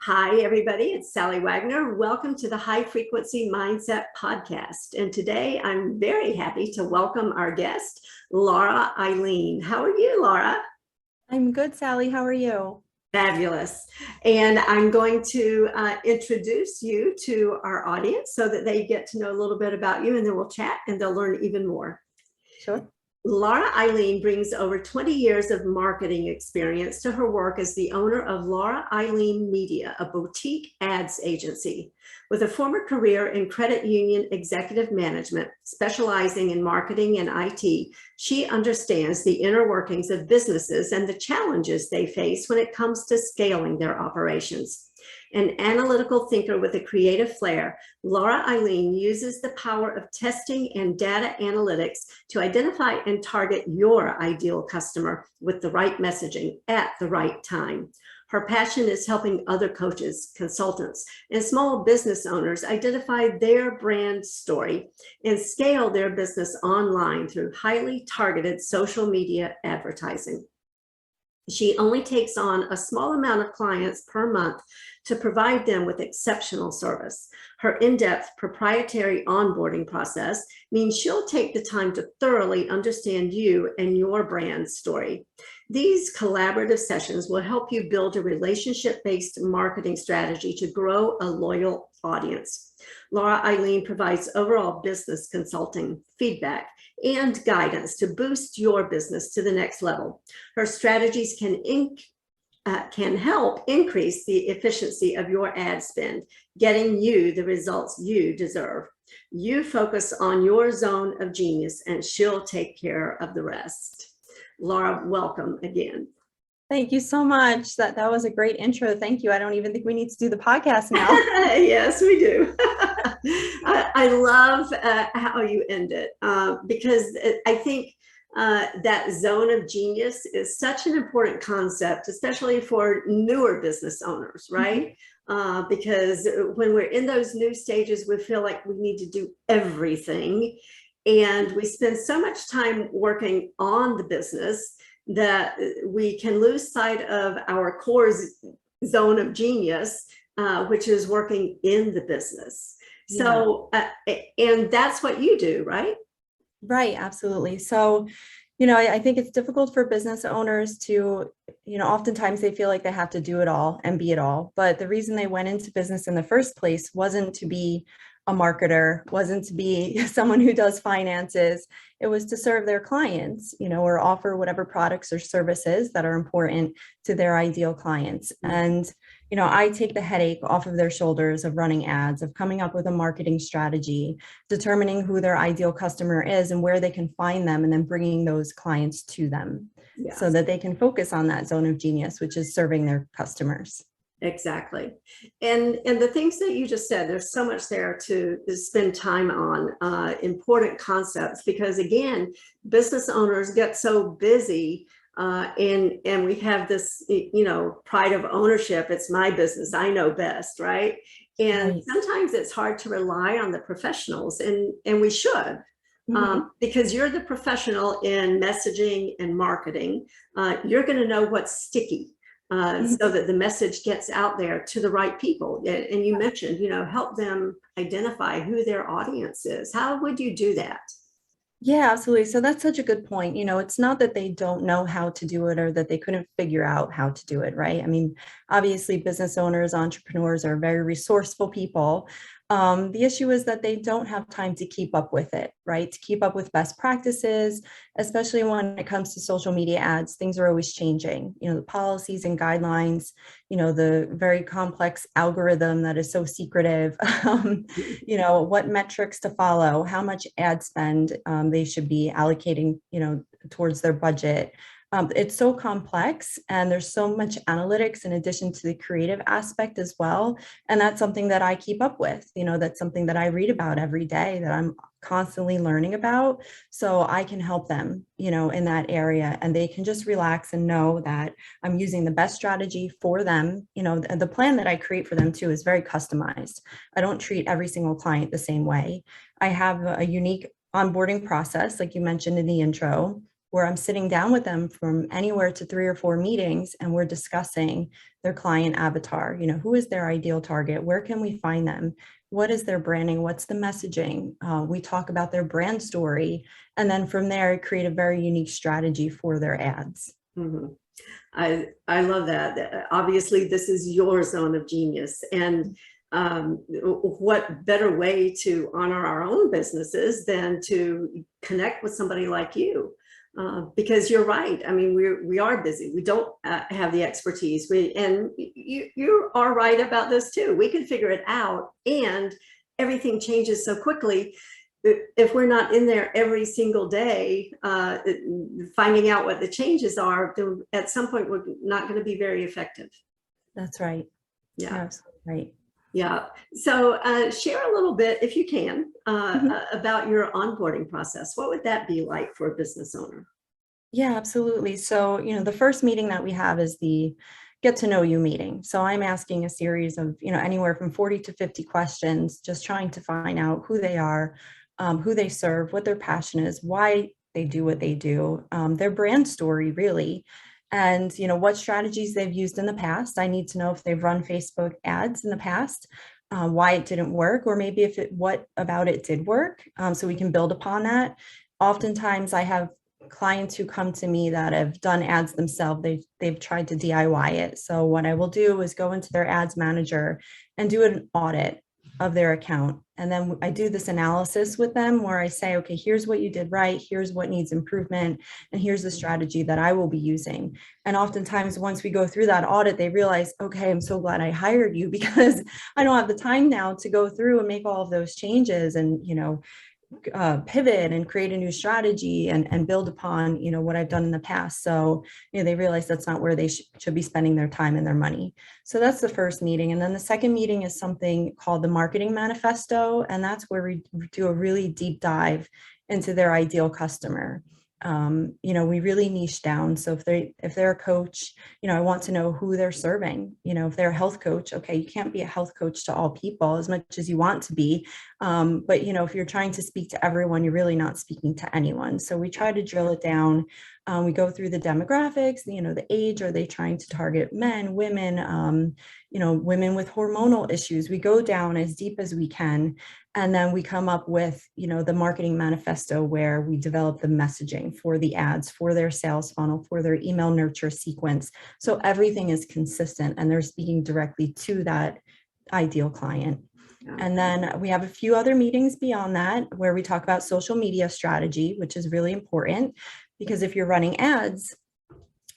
Hi, everybody. It's Sallie Wagner. Welcome to the High Frequency Mindset Podcast. And today I'm very happy to welcome our guest, Laura Ilene. How are you, Laura? I'm good, Sallie. How are you? Fabulous. And I'm going to introduce you to our audience so that they get to know a little bit about you, and then we'll chat and they'll learn even more. Sure. Laura Ilene brings over 20 years of marketing experience to her work as the owner of Laura Ilene Media, a boutique ads agency. With a former career in credit union executive management, specializing in marketing and IT, she understands the inner workings of businesses and the challenges they face when it comes to scaling their operations. An analytical thinker with a creative flair, Laura Ilene uses the power of testing and data analytics to identify and target your ideal customer with the right messaging at the right time. Her passion is helping other coaches, consultants, and small business owners identify their brand story and scale their business online through highly targeted social media advertising. She only takes on a small amount of clients per month to provide them with exceptional service. Her in-depth proprietary onboarding process means she'll take the time to thoroughly understand you and your brand story. These collaborative sessions will help you build a relationship-based marketing strategy to grow a loyal audience. Laura Ilene provides overall business consulting, feedback, and guidance to boost your business to the next level. Her strategies can help increase the efficiency of your ad spend, getting you the results you deserve. You focus on your zone of genius, and she'll take care of the rest. Laura, welcome again. Thank you so much. That was a great intro. Thank you. I don't even think we need to do the podcast now. Yes, we do. I love how you end it because I think that zone of genius is such an important concept, especially for newer business owners, right? Because when we're in those new stages, we feel like we need to do everything. And we spend so much time working on the business that we can lose sight of our core zone of genius, which is working in the business. So, and that's what you do, right? Right, absolutely. So, I think it's difficult for business owners to, oftentimes they feel like they have to do it all and be it all. But the reason they went into business in the first place wasn't to be a marketer, wasn't to be someone who does finances. It was to serve their clients, or offer whatever products or services that are important to their ideal clients. And I take the headache off of their shoulders of running ads, of coming up with a marketing strategy, determining who their ideal customer is and where they can find them, and then bringing those clients to them so that they can focus on that zone of genius, which is serving their customers. Exactly. And the things that you just said, there's so much there to spend time on, important concepts, because again, business owners get so busy and we have this, pride of ownership. It's my business. I know best, right? And sometimes it's hard to rely on the professionals, and we should. Because you're the professional in messaging and marketing. You're going to know what's sticky. So that the message gets out there to the right people. And you mentioned, help them identify who their audience is. How would you do that? Yeah, absolutely. So that's such a good point. It's not that they don't know how to do it or that they couldn't figure out how to do it, right? I mean, obviously, business owners, entrepreneurs are very resourceful people. The issue is that they don't have time to keep up with it, right? To keep up with best practices, especially when it comes to social media ads, things are always changing. The policies and guidelines, the very complex algorithm that is so secretive, what metrics to follow, how much ad spend they should be allocating, towards their budget. It's so complex, and there's so much analytics in addition to the creative aspect as well. And that's something that I keep up with, that's something that I read about every day, that I'm constantly learning about. So I can help them, in that area, and they can just relax and know that I'm using the best strategy for them. The plan that I create for them too is very customized. I don't treat every single client the same way. I have a unique onboarding process, like you mentioned in the intro, where I'm sitting down with them from anywhere to 3 or 4 meetings, and we're discussing their client avatar. Who is their ideal target? Where can we find them? What is their branding? What's the messaging? We talk about their brand story, and then from there, create a very unique strategy for their ads. Mm-hmm. I love that. Obviously, this is your zone of genius, and what better way to honor our own businesses than to connect with somebody like you? Because you're right. I mean, we are busy. We don't have the expertise. And you are right about this too. We can figure it out, and everything changes so quickly. If we're not in there every single day, finding out what the changes are, then at some point we're not going to be very effective. That's right. Yeah. You're absolutely right. Yeah. So share a little bit, if you can, about your onboarding process. What would that be like for a business owner? Yeah, absolutely. So, the first meeting that we have is the get to know you meeting. So I'm asking a series of, anywhere from 40 to 50 questions, just trying to find out who they are, who they serve, what their passion is, why they do what they do, their brand story really, and what strategies they've used in the past. I need to know if they've run Facebook ads in the past, why it didn't work, or maybe what about it did work, so we can build upon that. Oftentimes I have clients who come to me that have done ads themselves. They've tried to DIY it. So what I will do is go into their ads manager and do an audit of their account. And then I do this analysis with them where I say, okay, here's what you did right, here's what needs improvement, and here's the strategy that I will be using. And oftentimes once we go through that audit, they realize, okay, I'm so glad I hired you, because I don't have the time now to go through and make all of those changes and, pivot and create a new strategy and build upon, what I've done in the past. So, they realize that's not where they should be spending their time and their money. So that's the first meeting. And then the second meeting is something called the marketing manifesto. And that's where we do a really deep dive into their ideal customer. We really niche down. So if they're a coach, I want to know who they're serving. If they're a health coach, okay, you can't be a health coach to all people as much as you want to be. But if you're trying to speak to everyone, you're really not speaking to anyone. So we try to drill it down. We go through the demographics, the age, are they trying to target men, women, women with hormonal issues? We go down as deep as we can. And then we come up with, the marketing manifesto where we develop the messaging for the ads, for their sales funnel, for their email nurture sequence. So everything is consistent and they're speaking directly to that ideal client. And then we have a few other meetings beyond that where we talk about social media strategy, which is really important, because if you're running ads,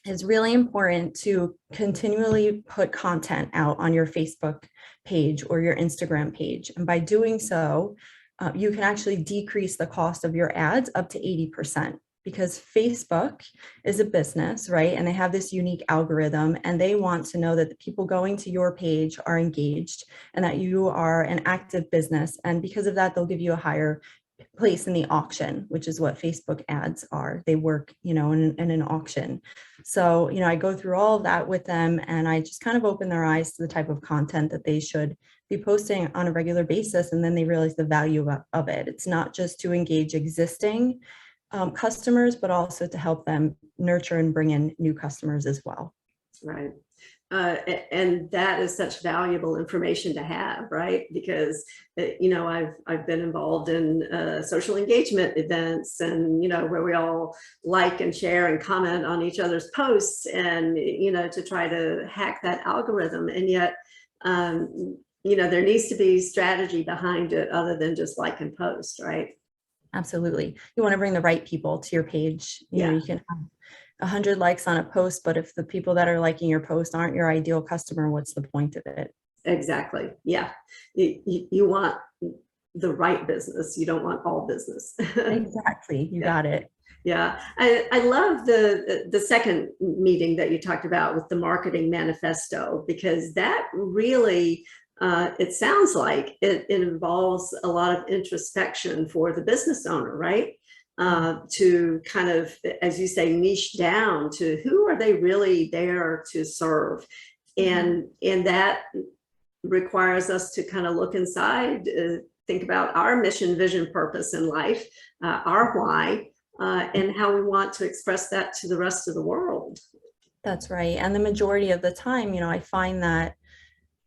it's really important to continually put content out on your Facebook page or your Instagram page. And by doing so, you can actually decrease the cost of your ads up to 80%, because Facebook is a business, right? And they have this unique algorithm, and they want to know that the people going to your page are engaged and that you are an active business. And because of that, they'll give you a higher place in the auction, which is what Facebook ads are. They work, in an auction. So, I go through all of that with them, and I just kind of open their eyes to the type of content that they should be posting on a regular basis. And then they realize the value of it. It's not just to engage existing customers, but also to help them nurture and bring in new customers as well. Right. And that is such valuable information to have, right? Because, I've been involved in social engagement events, and, where we all like and share and comment on each other's posts, and, to try to hack that algorithm. And yet, there needs to be strategy behind it other than just like and post, right? Absolutely. You want to bring the right people to your page. You can have 100 likes on a post, but if the people that are liking your post aren't your ideal customer, what's the point of it? Exactly. Yeah. You want the right business. You don't want all business. Exactly. You got it. Yeah. I love the second meeting that you talked about with the marketing manifesto, because that really, it sounds like it involves a lot of introspection for the business owner, right? To kind of, as you say, niche down to who are they really there to serve. And that requires us to kind of look inside, think about our mission, vision, purpose in life, our why, and how we want to express that to the rest of the world. That's right. And the majority of the time, I find that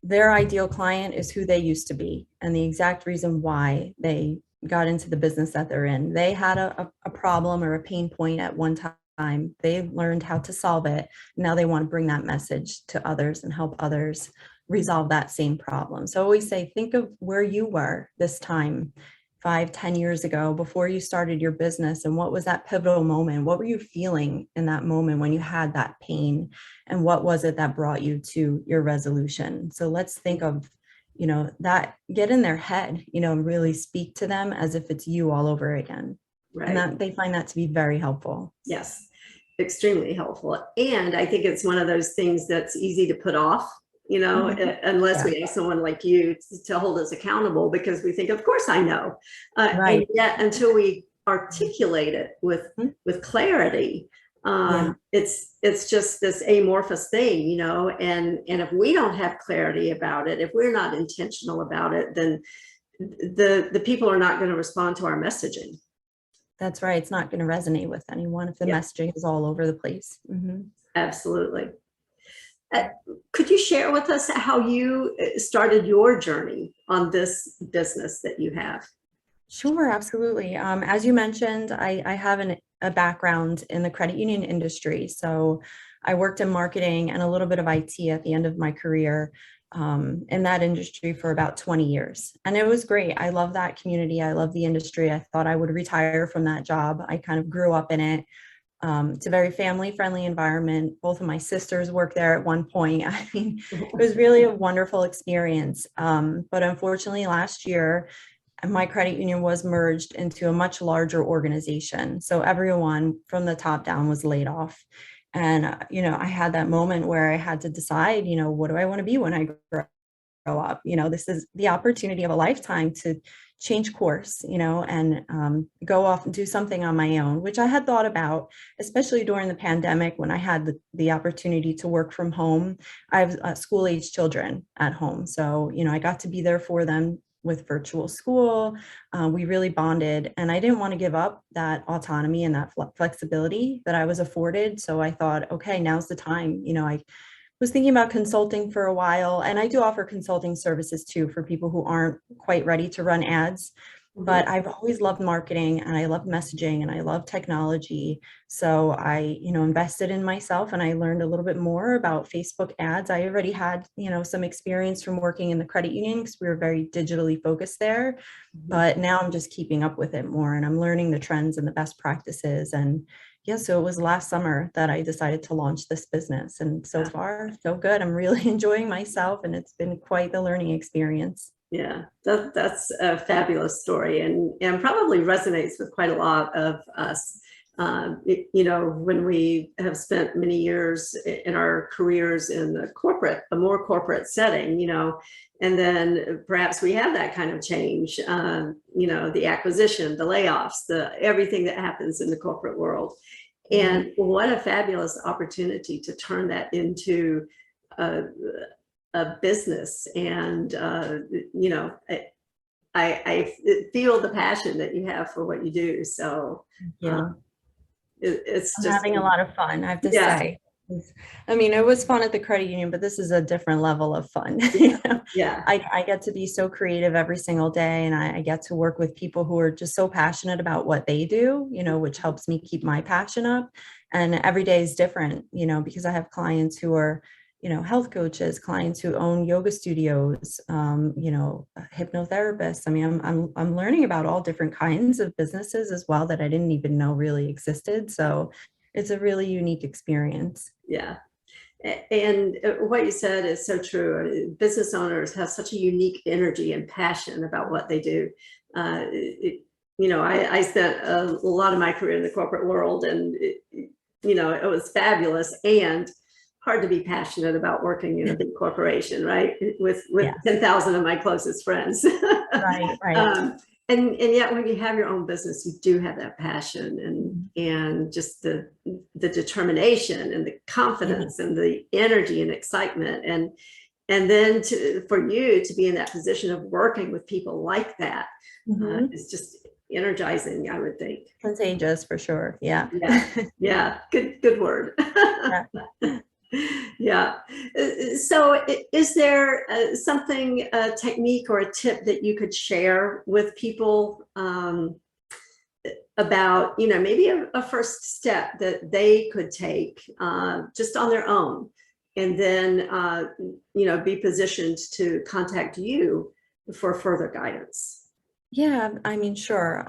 their ideal client is who they used to be and the exact reason why they got into the business that they're in. They had a problem or a pain point at one time. They learned how to solve it. Now they want to bring that message to others and help others resolve that same problem. So I always say, think of where you were this time 5, 10 years ago before you started your business, and what was that pivotal moment? What were you feeling in that moment when you had that pain, and what was it that brought you to your resolution? So let's think of that, get in their head, and really speak to them as if it's you all over again. Right. And that they find that to be very helpful. Yes, extremely helpful. And I think it's one of those things that's easy to put off, unless we have someone like you to hold us accountable, because we think, of course I know. Right. And yet until we articulate it with clarity, it's just this amorphous thing, and if we don't have clarity about it, if we're not intentional about it, then the people are not going to respond to our messaging. That's right. It's not going to resonate with anyone if the messaging is all over the place. Absolutely. Could you share with us how you started your journey on this business that you have? Sure, absolutely. As you mentioned, I have a background in the credit union industry. So I worked in marketing and a little bit of IT at the end of my career in that industry for about 20 years. And it was great. I love that community. I love the industry. I thought I would retire from that job. I kind of grew up in it. It's a very family-friendly environment. Both of my sisters worked there at one point. I mean, it was really a wonderful experience. But unfortunately, last year, my credit union was merged into a much larger organization. So everyone from the top down was laid off. And, I had that moment where I had to decide, what do I want to be when I grow up? This is the opportunity of a lifetime to change course, and go off and do something on my own, which I had thought about, especially during the pandemic when I had the opportunity to work from home. I have school-age children at home. So, I got to be there for them with virtual school. We really bonded, and I didn't want to give up that autonomy and that flexibility that I was afforded. So I thought, okay, now's the time. I was thinking about consulting for a while, and I do offer consulting services too for people who aren't quite ready to run ads. But I've always loved marketing, and I love messaging, and I love technology. So I, invested in myself, and I learned a little bit more about Facebook ads. I already had, some experience from working in the credit union because we were very digitally focused there. But now I'm just keeping up with it more, and I'm learning the trends and the best practices. And so it was last summer that I decided to launch this business, and so far, so good. I'm really enjoying myself, and it's been quite the learning experience. Yeah, that's a fabulous story, and probably resonates with quite a lot of us. When we have spent many years in our careers in a more corporate setting, and then perhaps we have that kind of change, the acquisition, the layoffs, everything that happens in the corporate world. And what a fabulous opportunity to turn that into a business. And, I feel the passion that you have for what you do. So it's I'm just having a lot of fun, I have to say. I mean, it was fun at the credit union, but this is a different level of fun. I get to be so creative every single day, and I get to work with people who are just so passionate about what they do, which helps me keep my passion up. And every day is different, because I have clients who are, health coaches, clients who own yoga studios, hypnotherapists. I mean, I'm learning about all different kinds of businesses as well that I didn't even know really existed. So it's a really unique experience. Yeah. And what you said is so true. Business owners have such a unique energy and passion about what they do. I spent a lot of my career in the corporate world, and it was fabulous and hard to be passionate about working in a big corporation, right? With 10,000 of my closest friends. Right. And yet when you have your own business, you do have that passion and just the determination and the confidence and the energy and excitement. And then for you to be in that position of working with people like that is just energizing, I would think. Contagious for sure. Yeah. Yeah, yeah, good word. Yeah. Yeah. So is there something, a technique or a tip that you could share with people about, maybe a first step that they could take just on their own, and then, be positioned to contact you for further guidance? Yeah, I mean, sure.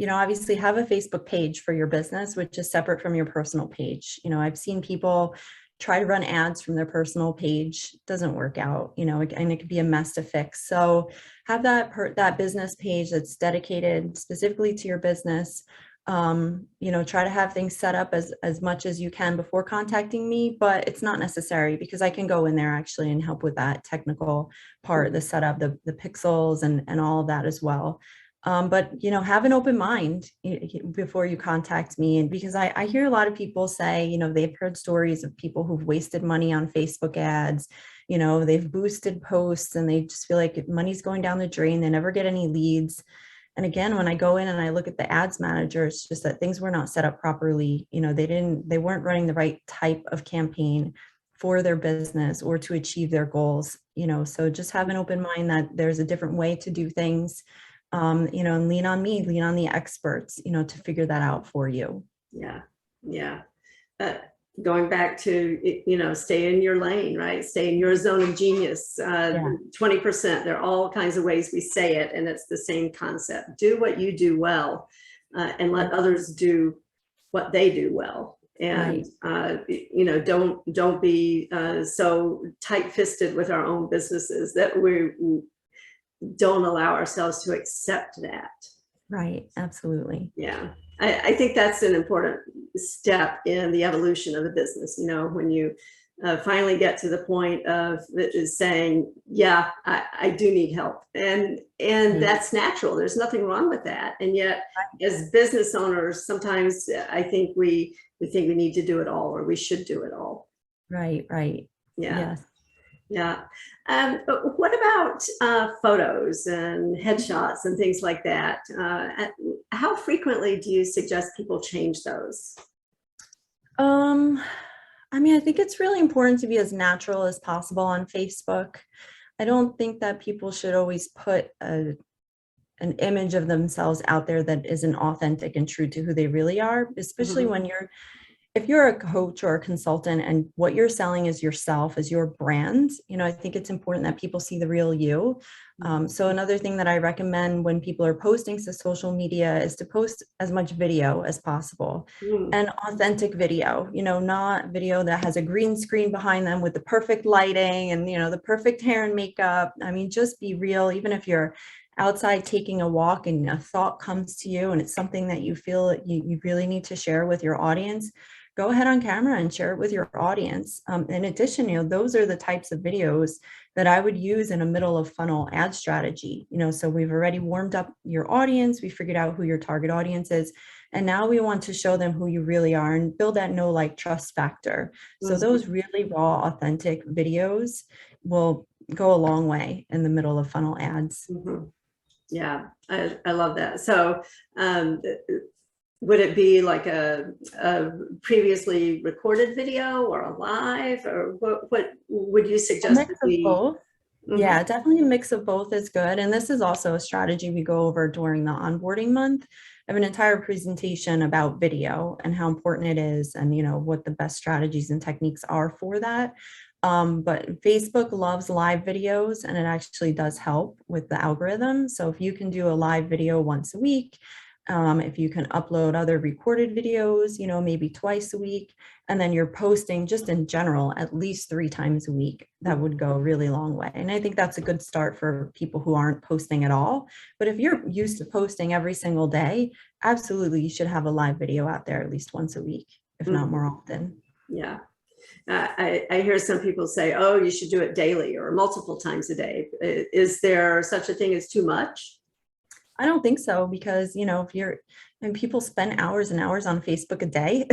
Obviously have a Facebook page for your business, which is separate from your personal page. I've seen people try to run ads from their personal page. Doesn't work out, and it could be a mess to fix. So have that business page that's dedicated specifically to your business. Try to have things set up as much as you can before contacting me, but it's not necessary because I can go in there actually and help with that technical part, the setup, the pixels and all of that as well. But have an open mind before you contact me. And because I hear a lot of people say, they've heard stories of people who've wasted money on Facebook ads, they've boosted posts and they just feel like money's going down the drain. They never get any leads. And again, when I go in and I look at the ads manager, it's just that things were not set up properly. They weren't running the right type of campaign for their business or to achieve their goals. So just have an open mind that there's a different way to do things. And lean on me, lean on the experts, to figure that out for you. Yeah. Yeah. Going back to, stay in your lane, right? Stay in your zone of genius. 20%, there are all kinds of ways we say it, and it's the same concept. Do what you do well, and let others do what they do well. And, don't be so tight-fisted with our own businesses that we don't allow ourselves to accept that. Right. Absolutely. Yeah. I think that's an important step in the evolution of the business. When you finally get to the point of saying, yeah, I do need help. And that's natural. There's nothing wrong with that. And yet as business owners, sometimes I think we think we need to do it all, or we should do it all. Right. Right. Yeah. Yes. Yeah. But what about photos and headshots and things like that? How frequently do you suggest people change those? I think it's really important to be as natural as possible on Facebook. I don't think that people should always put an image of themselves out there that isn't authentic and true to who they really are, especially when if you're a coach or a consultant and what you're selling is yourself, as your brand, I think it's important that people see the real you. So another thing that I recommend when people are posting to social media is to post as much video as possible, and authentic video, not video that has a green screen behind them with the perfect lighting and, the perfect hair and makeup. Just be real. Even if you're outside taking a walk and a thought comes to you and it's something that you feel you really need to share with your audience, go ahead on camera and share it with your audience. In addition, those are the types of videos that I would use in a middle of funnel ad strategy. So we've already warmed up your audience. We figured out who your target audience is. And now we want to show them who you really are and build that know, like, trust factor. So those really raw, authentic videos will go a long way in the middle of funnel ads. Yeah, I love that. So would it be like a previously recorded video or a live, or what would you suggest? A mix of both. Yeah, definitely a mix of both is good. And this is also a strategy we go over during the onboarding month. I have an entire presentation about video and how important it is, and what the best strategies and techniques are for that. But Facebook loves live videos, and it actually does help with the algorithm. So if you can do a live video once a week, if you can upload other recorded videos, maybe twice a week, and then you're posting just in general at least 3 times a week, that would go a really long way. And I think that's a good start for people who aren't posting at all. But if you're used to posting every single day, absolutely, you should have a live video out there at least once a week, if not more often. Yeah. I hear some people say, oh, you should do it daily or multiple times a day. Is there such a thing as too much? I don't think so because, if you're, and people spend hours and hours on Facebook a day.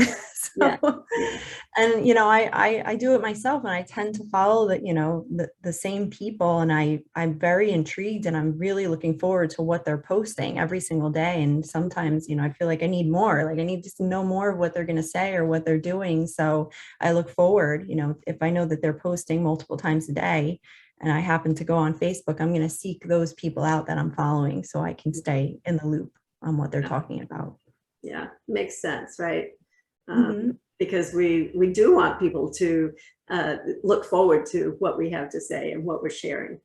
Yeah, So, yeah, and, I do it myself and I tend to follow the same people and I'm very intrigued and I'm really looking forward to what they're posting every single day. And sometimes, I feel like I need more, like I need to know more of what they're going to say or what they're doing. So I look forward, if I know that they're posting multiple times a day, and I happen to go on Facebook, I'm going to seek those people out that I'm following so I can stay in the loop on what they're yeah, talking about. yeah. Makes sense, right? Mhm. Because we do want people to look forward to what we have to say and what we're sharing.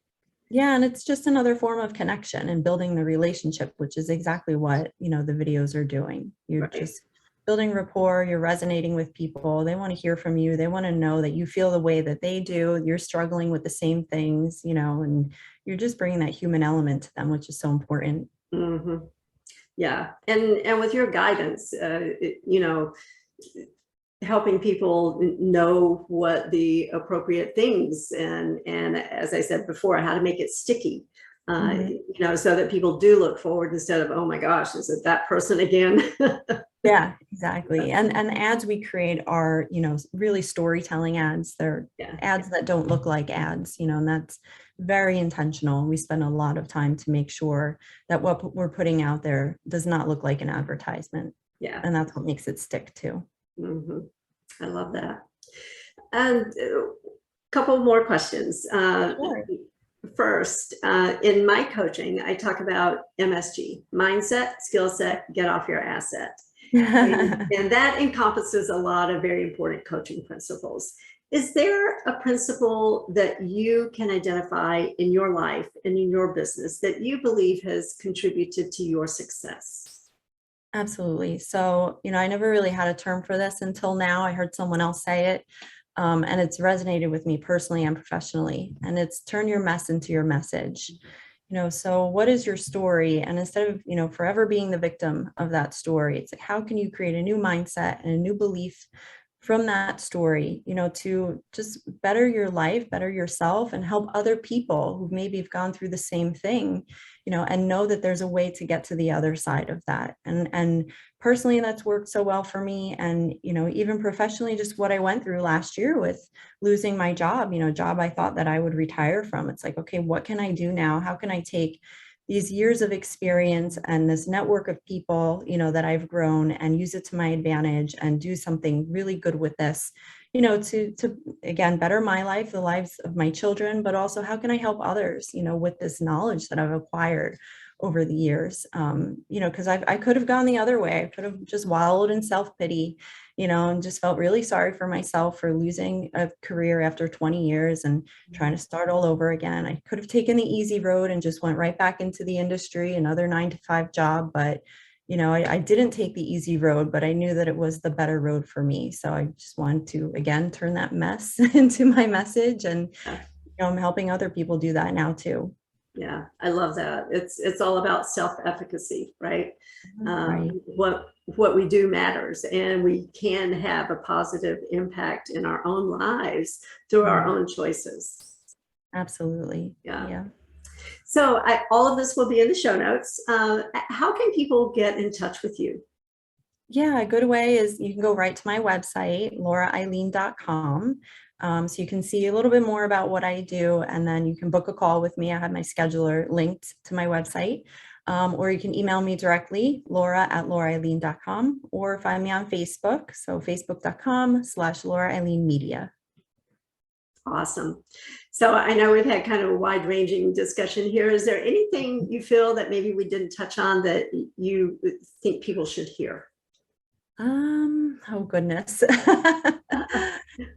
Yeah, and it's just another form of connection and building the relationship, which is exactly what, the videos are doing. You're Right. just building rapport, you're resonating with people. They want to hear from you. They want to know that you feel the way that they do. You're struggling with the same things, and you're just bringing that human element to them, which is so important. Hmm. Yeah, and with your guidance, helping people know what the appropriate things and as I said before, how to make it sticky. Mhm. So that people do look forward instead of, oh my gosh, is it that person again? Yeah, exactly. And the ads we create are, really storytelling ads. They're Yeah, ads that don't look like ads, and that's very intentional. We spend a lot of time to make sure that what we're putting out there does not look like an advertisement. yeah. And that's what makes it stick too. Hmm. I love that. And a couple more questions. Sure. First, in my coaching, I talk about MSG, mindset, skill set, get off your asset. And that encompasses a lot of very important coaching principles. Is there a principle that you can identify in your life and in your business that you believe has contributed to your success? Absolutely. So, I never really had a term for this until now. I heard someone else say it, and it's resonated with me personally and professionally. And it's turn your mess into your message. So what is your story? And instead of, forever being the victim of that story, it's like, how can you create a new mindset and a new belief from that story, to just better your life, better yourself, and help other people who maybe have gone through the same thing, and know that there's a way to get to the other side of that. And personally, that's worked so well for me. And, even professionally, just what I went through last year with losing my job, job I thought that I would retire from. It's like, okay, what can I do now? How can I take these years of experience and this network of people, that I've grown and use it to my advantage and do something really good with this, to again, better my life, the lives of my children, but also how can I help others, with this knowledge that I've acquired over the years. Because I could have gone the other way. I could have just wallowed in self-pity, and just felt really sorry for myself for losing a career after 20 years and trying to start all over again. I could have taken the easy road and just went right back into the industry, another 9 to 5 job. But, I didn't take the easy road, but I knew that it was the better road for me. So I just wanted to, again, turn that mess into my message. And, Yeah. I'm helping other people do that now too. Yeah, I love that. It's all about self-efficacy, right? Right. What we do matters, and we can have a positive impact in our own lives through our Mhm. own choices. Absolutely. Yeah. Yeah. So all of this will be in the show notes. How can people get in touch with you? Yeah, a good way is you can go right to my website, laurailene.com. So you can see a little bit more about what I do, and then you can book a call with me. I have my scheduler linked to my website. Or you can email me directly, laura@laurailene.com, or find me on Facebook. So facebook.com/Laura Ilene Media. Awesome. So I know we've had kind of a wide-ranging discussion here. Is there anything you feel that maybe we didn't touch on that you think people should hear? Oh goodness.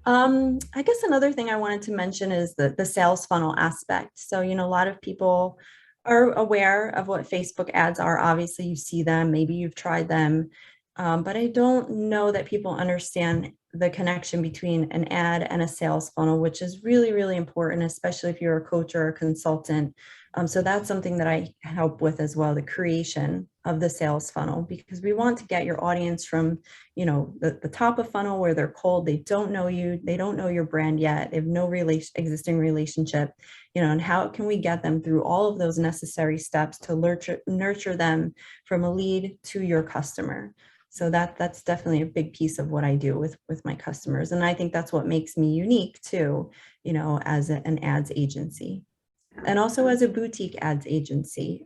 I guess another thing I wanted to mention is the sales funnel aspect. So, a lot of people are aware of what Facebook ads are. Obviously, you see them, maybe you've tried them, but I don't know that people understand the connection between an ad and a sales funnel, which is really, really important, especially if you're a coach or a consultant, So that's something that I help with as well, the creation of the sales funnel, because we want to get your audience from, the top of funnel where they're cold, they don't know you, they don't know your brand yet, they have no existing relationship, and how can we get them through all of those necessary steps to nurture them from a lead to your customer. So that's definitely a big piece of what I do with my customers. And I think that's what makes me unique too, as an ads agency. And also as a boutique ads agency,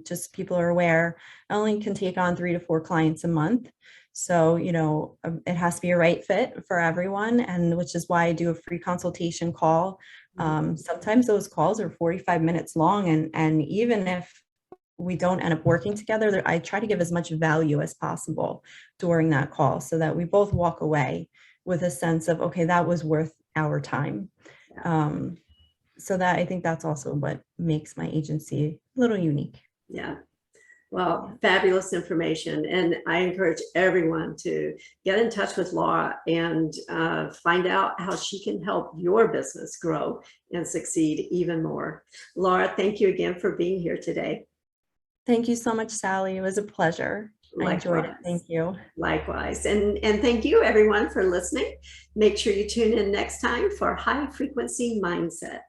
just people are aware, I only can take on 3 to 4 clients a month. So, it has to be a right fit for everyone. And which is why I do a free consultation call. Sometimes those calls are 45 minutes long. And even if we don't end up working together, I try to give as much value as possible during that call so that we both walk away with a sense of, okay, that was worth our time. So that I think that's also what makes my agency a little unique. Yeah. Well, fabulous information. And I encourage everyone to get in touch with Laura and find out how she can help your business grow and succeed even more. Laura, thank you again for being here today. Thank you so much, Sallie. It was a pleasure. I enjoyed it. Thank you. Likewise. And thank you everyone for listening. Make sure you tune in next time for High Frequency Mindset.